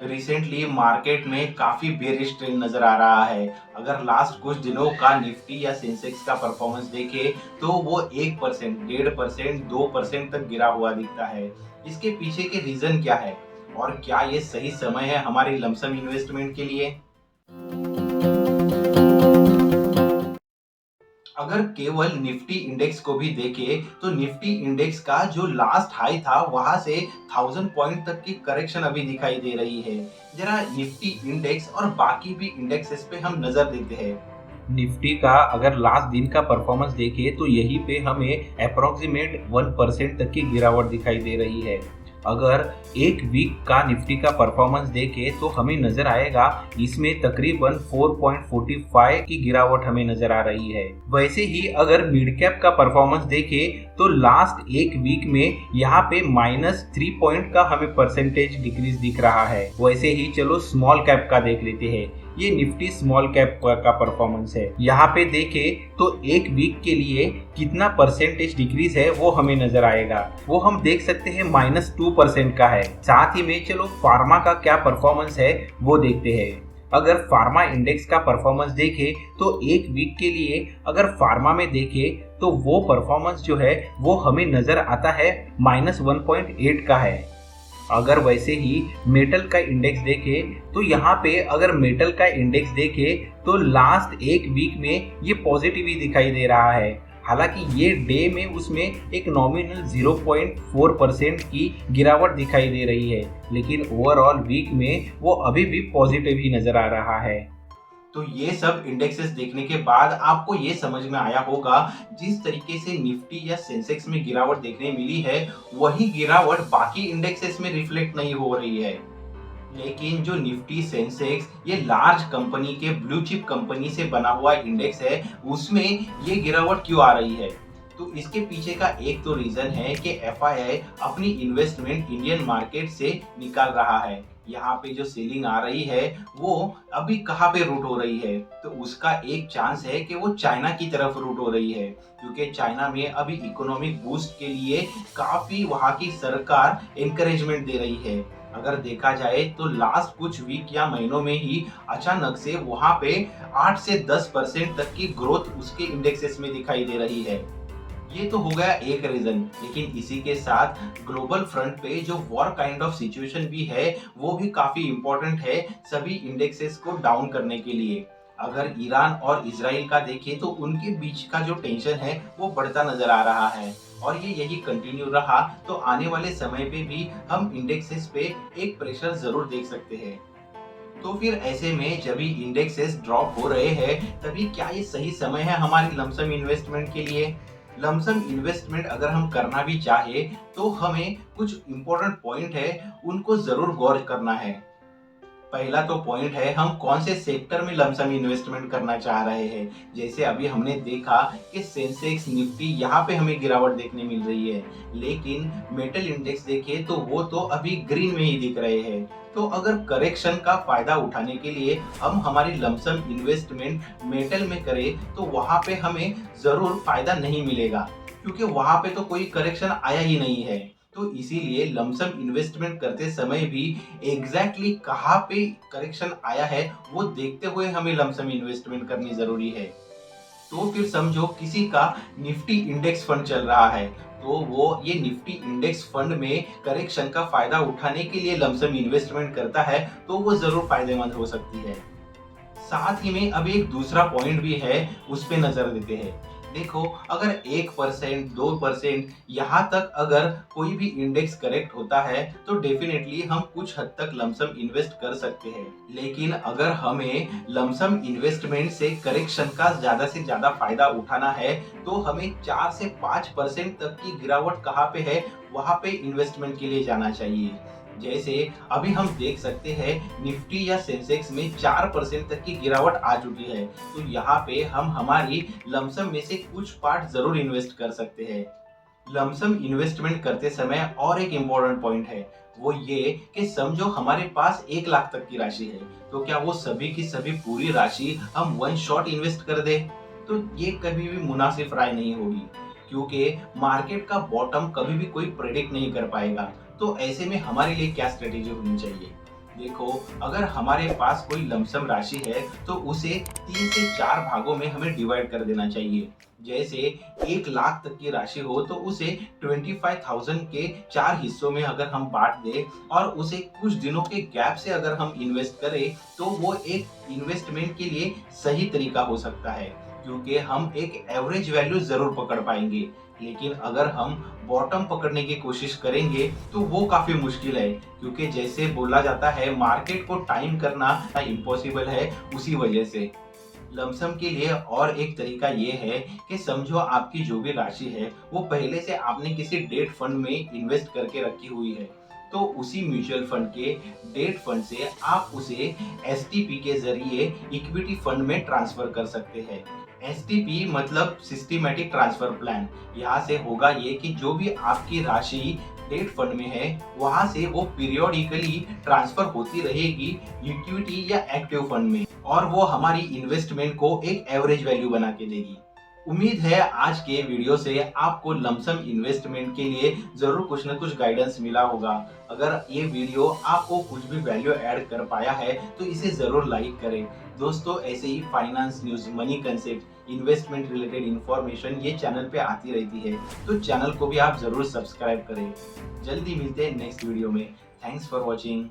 Recently market में काफी bearish trend नजर आ रहा है। अगर लास्ट कुछ दिनों का निफ्टी या सेंसेक्स का परफॉर्मेंस देखें तो वो 1%, 1.5%, 2% तक गिरा हुआ दिखता है। इसके पीछे के रीजन क्या है और क्या ये सही समय है हमारी लमसम इन्वेस्टमेंट के लिए? अगर केवल निफ्टी इंडेक्स को भी देखें तो निफ्टी इंडेक्स का जो लास्ट हाई था वहां से 1000 पॉइंट तक की करेक्शन अभी दिखाई दे रही है। जरा निफ्टी इंडेक्स और बाकी भी इंडेक्सेस पे हम नजर देते हैं। निफ्टी का अगर लास्ट दिन का परफॉर्मेंस देखें तो यहीं पे हमें अप्रोक्सीमेट 1% तक की गिरावट दिखाई दे रही है। अगर एक वीक का निफ्टी का परफॉर्मेंस देखें तो हमें नजर आएगा इसमें तकरीबन 4.45 की गिरावट हमें नजर आ रही है। वैसे ही अगर मिड कैप का परफॉर्मेंस देखें तो लास्ट एक वीक में यहाँ पे -3 पॉइंट का हमें परसेंटेज डिक्रीज दिख रहा है। वैसे ही चलो स्मॉल कैप का देख लेते हैं। ये निफ्टी स्मॉल कैप का परफॉर्मेंस है। यहाँ पे देखें तो एक वीक के लिए कितना परसेंटेज डिक्रीज है वो हमें नजर आएगा। वो हम देख सकते हैं -2% का है। साथ ही में चलो फार्मा का क्या परफॉर्मेंस है वो देखते हैं। अगर फार्मा इंडेक्स का परफॉर्मेंस देखें तो एक वीक के लिए अगर फार्मा में देखें तो वो परफॉर्मेंस जो है वो हमें नजर आता है -1.8 का है। अगर वैसे ही मेटल का इंडेक्स देखें तो यहाँ पे अगर मेटल का इंडेक्स देखें तो लास्ट एक वीक में ये पॉजिटिव ही दिखाई दे रहा है। हालांकि ये डे में उसमें एक नॉमिनल 0.4% की गिरावट दिखाई दे रही है, लेकिन ओवरऑल वीक में वो अभी भी पॉजिटिव ही नजर आ रहा है। तो ये सब इंडेक्सेस देखने के बाद आपको ये समझ में आया होगा जिस तरीके से निफ्टी या सेंसेक्स में गिरावट देखने मिली है वही गिरावट बाकी इंडेक्सेस में रिफ्लेक्ट नहीं हो रही है। लेकिन जो निफ्टी सेंसेक्स ये लार्ज कंपनी के ब्लू चिप कंपनी से बना हुआ इंडेक्स है उसमें ये गिरावट क्यों आ रही है? तो इसके पीछे का एक तो रीजन है कि एफआईआई अपनी इन्वेस्टमेंट इंडियन मार्केट से निकाल रहा है। यहाँ पे जो सेलिंग आ रही है वो अभी कहाँ पे रूट हो रही है? तो उसका एक चांस है कि वो चाइना की तरफ रूट हो रही है, क्योंकि चाइना में अभी इकोनॉमिक बूस्ट के लिए काफी वहाँ की सरकार एनकरेजमेंट दे रही है। अगर देखा जाए तो लास्ट कुछ वीक या महीनों में ही अचानक से वहाँ पे 8 से 10% तक की ग्रोथ उसके इंडेक्सेस में दिखाई दे रही है। ये तो हो गया एक रीजन, लेकिन इसी के साथ ग्लोबल फ्रंट पे जो वॉर काइंड ऑफ सिचुएशन भी है वो भी काफी इंपॉर्टेंट है सभी इंडेक्सेस को डाउन करने के लिए। अगर ईरान और इजराइल का देखें तो उनके बीच का जो टेंशन है वो बढ़ता नजर आ रहा है और ये यही कंटिन्यू रहा तो आने वाले समय पे भी हम इंडेक्सेस पे एक प्रेशर जरूर देख सकते हैं। तो फिर ऐसे में जब भी इंडेक्सेस ड्रॉप हो रहे हैं तभी क्या ये सही समय है हमारी लमसम इन्वेस्टमेंट के लिए? लमसम इन्वेस्टमेंट अगर हम करना भी चाहे तो हमें कुछ इंपॉर्टेंट पॉइंट है उनको जरूर गौर करना है। पहला तो पॉइंट है हम कौन से सेक्टर में लमसम इन्वेस्टमेंट करना चाह रहे हैं। जैसे अभी हमने देखा कि सेंसेक्स निफ्टी यहाँ पे हमें गिरावट देखने मिल रही है, लेकिन मेटल इंडेक्स देखें तो वो तो अभी ग्रीन में ही दिख रहे हैं। तो अगर करेक्शन का फायदा उठाने के लिए हम हमारी लमसम इन्वेस्टमेंट मेटल में करें तो वहां पे हमें जरूर फायदा नहीं मिलेगा, क्योंकि वहां पे तो कोई करेक्शन आया ही नहीं है। तो इसीलिए लमसम इन्वेस्टमेंट करते समय भी एग्जैक्टली कहाँ पे करेक्शन आया है वो देखते हुए हमें लमसम इन्वेस्टमेंट करनी जरूरी है। तो फिर समझो किसी का निफ्टी इंडेक्स फंड चल रहा है तो वो ये निफ्टी इंडेक्स फंड में करेक्शन का फायदा उठाने के लिए लमसम इन्वेस्टमेंट करता है तो वो जरूर फायदेमंद हो सकती है। साथ ही में अभी एक दूसरा पॉइंट भी है उस पे नजर देते हैं। देखो अगर 1%, 2% यहाँ तक अगर कोई भी इंडेक्स करेक्ट होता है तो डेफिनेटली हम कुछ हद तक लमसम इन्वेस्ट कर सकते हैं। लेकिन अगर हमें लमसम इन्वेस्टमेंट से करेक्शन का ज्यादा से ज्यादा फायदा उठाना है तो हमें 4 से 5% तक की गिरावट कहाँ पे है वहां पे इन्वेस्टमेंट के लिए जाना चाहिए। जैसे अभी हम देख सकते हैं निफ्टी या सेंसेक्स में 4% तक की गिरावट आ चुकी है, तो यहाँ पे हम हमारी लमसम में से कुछ पार्ट जरूर इन्वेस्ट कर सकते हैं। लमसम इन्वेस्टमेंट करते समय और एक इम्पोर्टेंट पॉइंट है वो ये कि समझो हमारे पास 1 लाख तक की राशि है तो क्या वो सभी की सभी पूरी राशि हम वन शॉट इन्वेस्ट कर दे? तो ये कभी भी मुनासिब राय नहीं होगी, क्योंकि मार्केट का बॉटम कभी भी कोई प्रेडिक्ट नहीं कर पाएगा। तो ऐसे में हमारे लिए क्या स्ट्रेटेजी होनी चाहिए? देखो, अगर हमारे पास कोई लमसम राशि है तो उसे 3 से 4 भागों में हमें डिवाइड कर देना चाहिए। जैसे 1 लाख तक की राशि हो तो उसे 25,000 के 4 हिस्सों में अगर हम बाँट दें और उसे कुछ दिनों के गैप से अगर हम इन्वेस्ट करें तो वो एक इन्वेस्टमेंट के लिए सही तरीका हो सकता है, क्योंकि हम एक एवरेज वैल्यू ज़रूर पकड़ पाएँगे। लेकिन अगर हम बॉटम पकड़ने की कोशिश करेंगे तो वो काफ़ी मुश्किल है, क्योंकि जैसे बोला जाता है मार्केट को टाइम करना इम्पॉसिबल है उसी वजह से। लमसम के लिए और एक तरीका ये है कि समझो आपकी जो भी राशि है वो पहले से आपने किसी डेट फंड में इन्वेस्ट करके रखी हुई है, तो उसी म्यूचुअल फंड के डेट फंड से आप उसे एसटीपी के जरिए इक्विटी फंड में ट्रांसफर कर सकते हैं। एसटीपी मतलब सिस्टमैटिक ट्रांसफर प्लान। यहाँ से होगा ये कि जो भी आपकी राशि डेट फंड में है वहां से वो पीरियोडिकली ट्रांसफर होती रहेगी इक्विटी या एक्टिव फंड में, और वो हमारी इन्वेस्टमेंट को एक एवरेज वैल्यू बना के देगी। उम्मीद है आज के वीडियो से आपको लमसम इन्वेस्टमेंट के लिए जरूर कुछ न कुछ गाइडेंस मिला होगा। अगर ये वीडियो आपको कुछ भी वैल्यू ऐड कर पाया है तो इसे जरूर लाइक करें। दोस्तों, ऐसे ही finance news, money concept, investment related information ये चैनल पे आती रहती है, तो चैनल को भी आप जरूर सब्सक्राइब करें। जल्दी मिलते हैं नेक्स्ट वीडियो में। Thanks for watching.